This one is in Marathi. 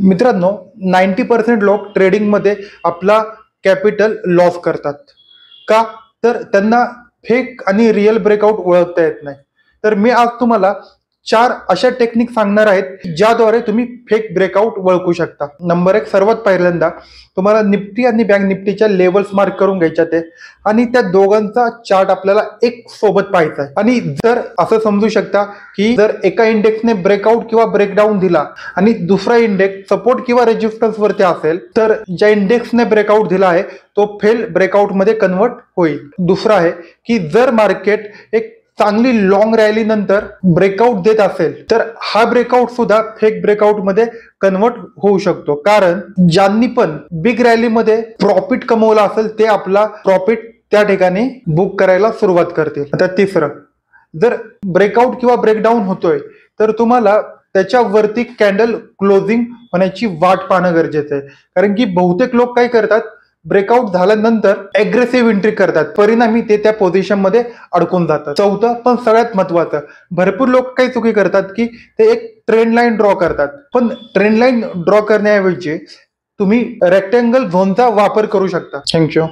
मित्रांनो, 90% लोक ट्रेडिंगमध्ये आपला कॅपिटल लॉस करतात. का? तर त्यांना फेक आणि रिअल ब्रेकआउट ओळखता येत नाही. तर मी आज तुम्हाला 4 अशा टेक्निक सांगणार आहेत, ज्याद्वारे तुम्ही फेक ब्रेकआउट ओळखू शकता. नंबर 1, सर्वात पहिल्यांदा तुम्हाला निफ्टी आणि बँक निफ्टीच्या लेवल्स मार्क करून घ्यायच्यात आहे आणि त्या दोघांचा चार्ट आपल्याला एक सोबत पाहायचा आहे. आणि जर असं समजू शकता की जर एका इंडेक्सने ब्रेकआउट किंवा ब्रेकडाऊन दिला आणि दुसरा इंडेक्स सपोर्ट किंवा रेजिस्टन्स वरती असेल, तर ज्या इंडेक्सने ब्रेकआउट दिला आहे तो फेल ब्रेकआउट मध्ये कन्वर्ट होईल. दुसरा आहे की जर मार्केट एक चांगली लॉंग रॅली नंतर ब्रेकआउट देत असेल, तर हा ब्रेकआउट सुद्धा फेक ब्रेकआउट मध्ये कन्वर्ट होऊ शकतो. कारण ज्यांनी पण बिग रॅलीमध्ये प्रॉफिट कमवला असेल ते आपला प्रॉफिट त्या ठिकाणी बुक करायला सुरुवात करतील. आता तिसरं, जर ब्रेकआउट किंवा ब्रेकडाऊन होतोय तर तुम्हाला त्याच्यावरती कॅन्डल क्लोजिंग होण्याची वाट पाहणं गरजेचं आहे. कारण की बहुतेक लोक काय करतात, ब्रेकआउट झाल्यानंतर अग्रेसिव्ह एंट्री करतात, परिणामी ते त्या पोझिशन मध्ये अडकून जातात. चौथं पण सगळ्यात महत्वाचं, भरपूर लोक काही चुकी करतात की ते एक ट्रेंड लाईन ड्रॉ करतात. पण ट्रेंड लाईन ड्रॉ करण्याऐवजी तुम्ही रेक्टँगल झोनचा वापर करू शकता. थँक्यू.